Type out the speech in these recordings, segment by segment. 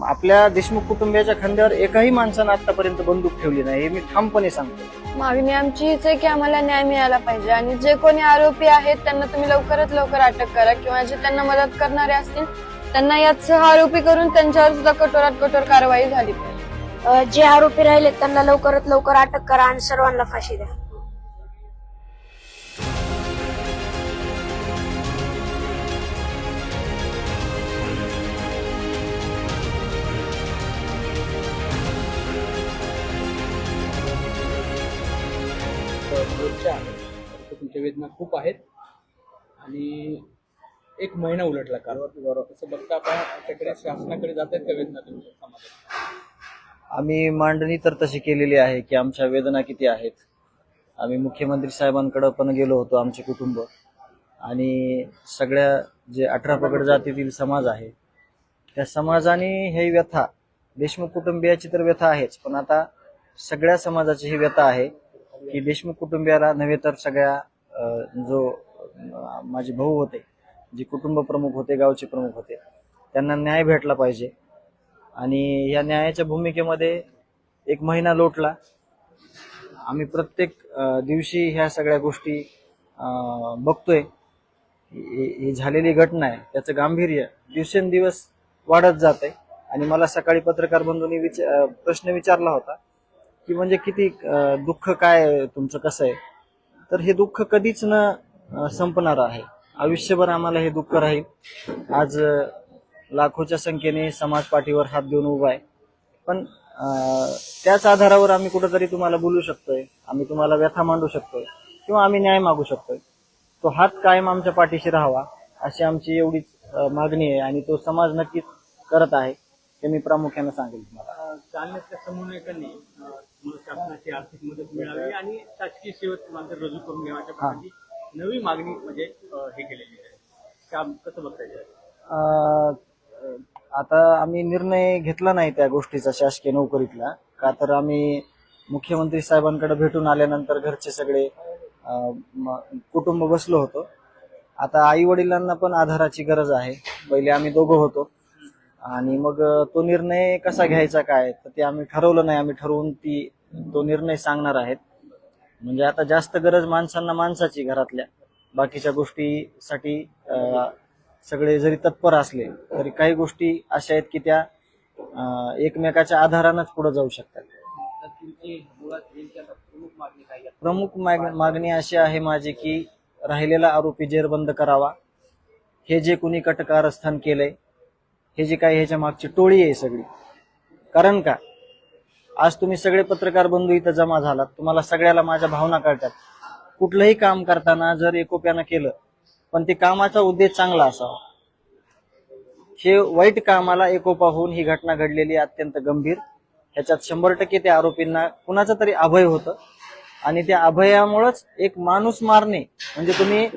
आपल्या देशमुख कुटुंबियाच्या खांद्यावर एकाही माणसानं आतापर्यंत बंदूक ठेवली नाही, हे मी ठामपणे सांगतो. मागणी आमची हीच आहे की आम्हाला न्याय मिळाला पाहिजे आणि जे कोणी आरोपी आहेत त्यांना तुम्ही लवकरात लवकर अटक करा किंवा जे त्यांना मदत करणारे असतील त्यांना यात सह आरोपी करून त्यांच्यावर सुद्धा कठोरात कठोर कारवाई झाली पाहिजे. जे आरोपी राहिले त्यांना लवकरात लवकर अटक करा आणि सर्वांना फाशी द्या. रोजच्या आहेत तुमच्या वेदना खूप आहेत आणि एक महिना उलटला काल. तसं बघता आपण त्याच्याकडे शासनाकडे जात आहेत का वेदना तुमच्या समाजात? आम्ही मांडणी तर तशी केलेली आहे की आमच्या वेदना किती आहेत. आम्ही मुख्यमंत्री साहेबांकडे पण गेलो होतो, आमचे कुटुंब आणि सगळ्या जे 18 पगड जातीतील समाज आहे त्या समाजाने ही व्यथा, देशमुख कुटुंबियाची तर व्यथा आहेच, पण आता सगळ्या समाजाची ही व्यथा आहे की देशमुख कुटुंबियाला नव्हे तर सगळ्या जो माझे भाऊ होते, जे कुटुंब प्रमुख होते, गावचे प्रमुख होते, त्यांना न्याय भेटला पाहिजे. आणि या न्यायाच्या भूमिकेमध्ये एक महिना लोटला. आम्ही प्रत्येक दिवशी ह्या सगळ्या गोष्टी बघतोय. ही झालेली घटना आहे त्याचं गांभीर्य दिवसेंदिवस वाढत जात आहे. आणि मला सकाळी पत्रकार बंधूंनी प्रश्न विचारला होता की म्हणजे किती दुःख काय तुमचं कसं आहे, तर हे दुःख कधीच न संपणार आहे. आयुष्यभर आम्हाला हे दुःख राहील. आज लाखोच्या संख्येने समाज पाठीवर हात देऊन उभा आहे, पण त्याच आधारावर आम्ही कुठेतरी तुम्हाला बोलू शकतोय, आम्ही तुम्हाला व्यथा मांडू शकतोय किंवा आम्ही न्याय मागू शकतोय. तो हात कायम आमच्या पाठीशी राहावा अशी आमची एवढीच मागणी आहे आणि तो समाज नक्कीच करत आहे हे मी प्रामुख्याने सांगेल तुम्हाला. जालन्यातल्या समन्वयकांनी शासनाची आर्थिक मदत मिळावी आणि शासकीय सेवेत तुम्हाला रजू करून घेण्याच्या प्रकारची नवी मागणी म्हणजे हे केलेली आहे. काम कसं बघता येईल? आता आम्ही निर्णय घेतला नाही त्या गोष्टीचा शासकीय नोकरीतला, का तर आम्ही मुख्यमंत्री साहेबांकडे भेटून आल्यानंतर घरचे सगळे कुटुंब बसलो होतो. आता आई वडिलांना पण आधाराची गरज आहे. पहिले आम्ही दोघं होतो आणि मग तो निर्णय कसा घ्यायचा काय तर ते आम्ही ठरवलं नाही. आम्ही ठरवून तो निर्णय सांगणार आहेत. म्हणजे आता जास्त गरज माणसांना माणसाची घरातल्या, बाकीच्या गोष्टीसाठी सगळे जरी तत्पर असले तरी काही गोष्टी अशा आहेत की त्या एकमेकाच्या आधारानंच पुढे जाऊ शकतात. प्रमुख मागणी अशी आहे माझी की राहिलेला आरोपी जेरबंद करावा. हे जे कुणी कटकारस्थान केलंय, हे जे काही ह्याच्या मागची टोळी आहे सगळी. कारण का आज तुम्ही सगळे पत्रकार बंधू इथं जमा झालात, तुम्हाला सगळ्याला माझ्या भावना कळतात. कुठलंही काम करताना जर एकोप्यानं केलं पण ते कामाचा उद्देश चांगला असावा. हे वाईट कामाला एकोपा होऊन ही घटना घडलेली अत्यंत गंभीर. ह्याच्यात 100% त्या आरोपींना कुणाचं तरी अभय होतं आणि त्या अभयामुळेच एक माणूस मारणे म्हणजे तुम्ही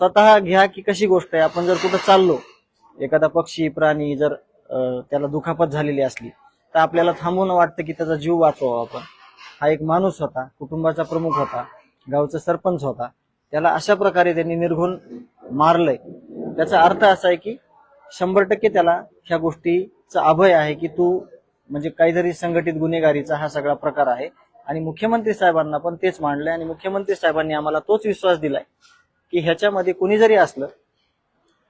स्वतः घ्या की कशी गोष्ट आहे. आपण जर कुठं चाललो, एखादा पक्षी प्राणी जर त्याला दुखापत झालेली असली तर आपल्याला थांबवून वाटतं की त्याचा जीव वाचवावा आपण. हा एक माणूस होता, कुटुंबाचा प्रमुख होता, गावचा सरपंच होता, त्याला अशा प्रकारे त्यांनी निर्घुण मारलंय. त्याचा अर्थ असा आहे की 100% त्याला ह्या गोष्टीचा अभय आहे की तू म्हणजे काहीतरी संघटित गुन्हेगारीचा हा सगळा प्रकार आहे. आणि मुख्यमंत्री साहेबांना पण तेच मांडलंय आणि मुख्यमंत्री साहेबांनी आम्हाला तोच विश्वास दिलाय की ह्याच्यामध्ये कुणी जरी असलं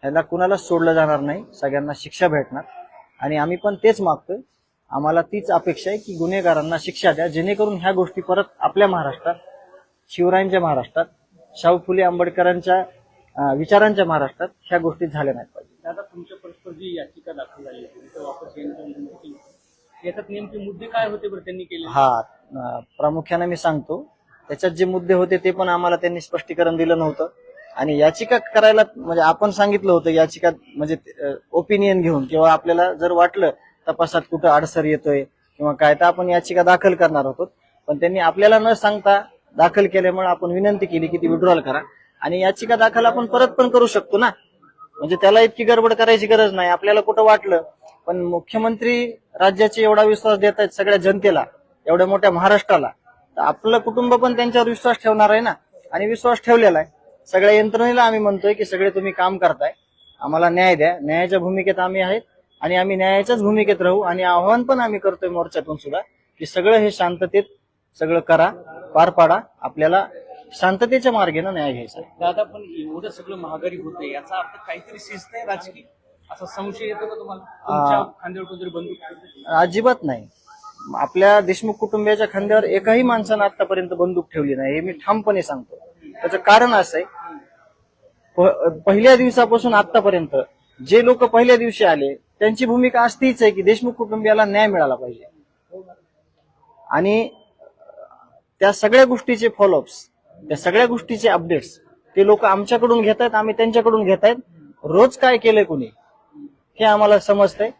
ह्याला कुणाला सोडलं जाणार नाही, सगळ्यांना शिक्षा भेटणार. आणि आम्ही पण तेच मागतोय. आम्हाला तीच अपेक्षा आहे की गुन्हेगारांना शिक्षा द्या, जेणेकरून ह्या गोष्टी परत आपल्या महाराष्ट्रात, शिवरायांच्या महाराष्ट्रात, शाहू फुले आंबेडकरांच्या विचारांच्या महाराष्ट्रात ह्या गोष्टी झाल्या नाहीत पाहिजे. दादा, तुमच्या परस्पर जी याचिका दाखल झाली आहे वापस घेण्याची, याच्यात नेमके मुद्दे काय होते बरं त्यांनी केले? प्रामुख्याने मी सांगतो. त्याच्यात जे मुद्दे होते ते पण आम्हाला त्यांनी स्पष्टीकरण दिलं नव्हतं. आणि याचिका करायला म्हणजे आपण सांगितलं होतं याचिका म्हणजे ओपिनियन घेऊन किंवा आपल्याला जर वाटलं तपासात कुठं अडसर येतोय किंवा काय तर आपण याचिका दाखल करणार होतो. पण त्यांनी आपल्याला न सांगता दाखल केल्यामुळे आपण विनंती केली की ती विड्रॉल करा. आणि याचिका दाखल आपण परत पण करू शकतो ना, म्हणजे त्याला इतकी गडबड करायची गरज नाही. आपल्याला कुठं वाटलं, पण मुख्यमंत्री राज्याचे एवढा विश्वास देत आहेत सगळ्या जनतेला, एवढ्या मोठ्या महाराष्ट्राला, तर आपलं कुटुंब पण त्यांच्यावर विश्वास ठेवणार आहे ना. आणि विश्वास ठेवलेला आहे. सगळ्या यंत्रणेला आम्ही म्हणतोय की सगळे तुम्ही काम करताय, आम्हाला न्याय द्या. न्यायाच्या भूमिकेत आम्ही आहेत आणि आम्ही न्यायाच्याच भूमिकेत राहू आणि आव्हान पण आम्ही करतोय मोर्चातून सुद्धा की सगळं हे शांततेत सगळं करा, पार पाडा. आपल्याला शांततेच्या मार्गाने न्याय घ्यायचा आहे. दादा, पण एवढं सगळं महागारी होते याचा अर्थ काहीतरी शिस्त आहे राजकीय, असा संशय येतो का तुम्हाला? तुमच्या खांद्यावर कोणतरी बंदूक ठेवते? अजिबात नाही. आपल्या देशमुख कुटुंबियाच्या खांद्यावर एकाही माणसानं आतापर्यंत बंदूक ठेवली नाही, हे मी ठामपणे सांगतो. त्याचं कारण असं आहे, पहिल्या दिवसापासून आतापर्यंत जे लोक पहिल्या दिवशी आले त्यांची भूमिका आज तीच आहे की देशमुख कुटुंबियाला न्याय मिळाला पाहिजे. आणि त्या सगळ्या गोष्टीचे फॉलोअप्स, त्या सगळ्या गोष्टीचे अपडेट्स ते लोक आमच्याकडून घेत आहेत, आम्ही त्यांच्याकडून घेत आहेत. रोज काय केलंय कुणी हे आम्हाला समजतंय.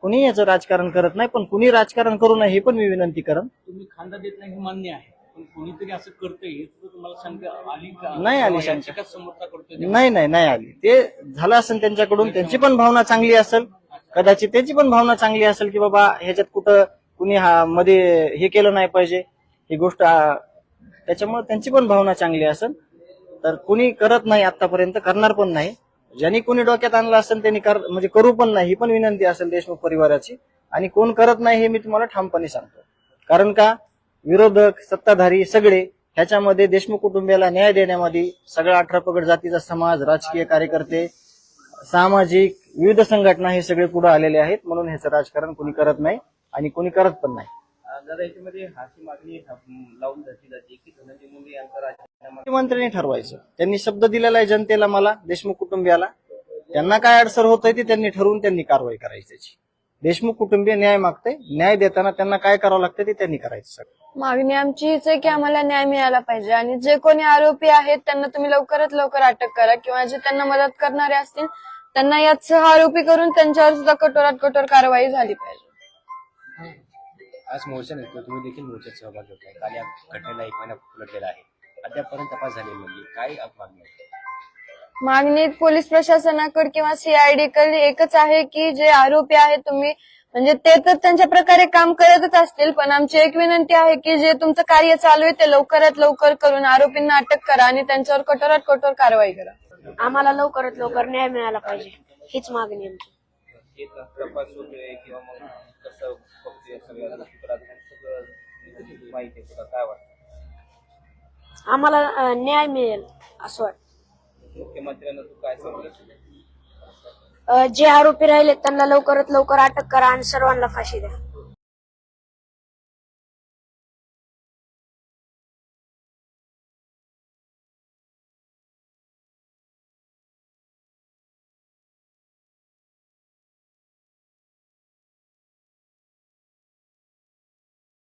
कुणी याचं राजकारण करत नाही, पण कुणी राजकारण करू नये हे पण मी विनंती करन. तुम्ही खांदा देत नाही हे मान्य आहे, पण कोणीतरी असं करतंय हे तुम्हाला शंका आली का? नाही आली शंका. याचिका समोरचा करतोय नाही आली. ते झालं असेल त्यांच्याकडून, त्यांची पण भावना चांगली असेल, कदाचित त्याची पण भावना चांगली असेल की बाबा ह्याच्यात कुठं कुणी मध्ये हे केलं नाही पाहिजे ही गोष्ट, त्याच्यामुळे त्यांची पण भावना चांगली असेल. तर कुणी करत नाही आतापर्यंत, करणार पण नाही. ज्यांनी कोणी डोक्यात आणलं असेल त्यांनी म्हणजे करू पण नाही, ही पण विनंती असेल देशमुख परिवाराची. आणि कोण करत नाही हे मी तुम्हाला ठामपणे सांगतो. कारण का विरोधक, सत्ताधारी सगळे ह्याच्यामध्ये देशमुख कुटुंबियाला न्याय देण्यामध्ये सगळा 18 पगड जातीचा समाज, राजकीय कार्यकर्ते, सामाजिक विविध संघटना हे सगळे पुढे आलेले आहेत. म्हणून ह्याचं राजकारण कोणी करत नाही आणि कोणी करत पण नाही. दादा, याच्यामध्ये हाची मागणी लावून धरली जाते की धनंजय मुंडे यांचा राजीनामा मुख्यमंत्र्यांनी ठरवायचं. त्यांनी शब्द दिलेला आहे जनतेला, मला देशमुख कुटुंबियाला. त्यांना काय अडसर होत आहे ती त्यांनी ठरवून त्यांनी कारवाई करायची त्याची. देशमुख कुटुंबीय न्याय मागते, न्याय देताना त्यांना काय करावं लागतं ते त्यांनी करायचं. सगळं मागणी आमची हीच आहे की आम्हाला न्याय मिळाला पाहिजे आणि जे कोणी आरोपी आहेत त्यांना तुम्ही लवकरात लवकर अटक करा किंवा जे त्यांना मदत करणारे असतील त्यांना यात सह आरोपी करून त्यांच्यावर सुद्धा कठोरात कठोर कारवाई झाली पाहिजे. आज मोर्चा निघतो, तुम्ही देखील मोर्चात सहभाग घेतलाय. काल या घटनेला 1 महिना उलटलेला आहे, अद्यापपर्यंत तपास झालेला नाही. काय मागणी आहे? मागणी पोलीस प्रशासनाकडे किंवा सीआयडी कडे एकच आहे की जे आरोपी आहेत तुम्ही म्हणजे ते तर त्यांच्या प्रकारे काम करतच असतील, पण आमची एक विनंती आहे की जे तुमचं कार्य चालू आहे ते लवकरात लवकर करून आरोपींना अटक करा आणि त्यांच्यावर कठोरात कठोर कारवाई करा. आम्हाला लवकरात लवकर न्याय मिळाला पाहिजे, हीच मागणी आमची. तपास होतोय किंवा मग कसं बघतोय सगळ्या सगळं माहिती आहे तुला काय वाटतं? आम्हाला न्याय मिळेल असं वाटतं. मुख्यमंत्र्यांना तू काय सांगितलं? जे आरोपी राहिले त्यांना लवकरात लवकर अटक करा आणि सर्वांना फाशी द्या.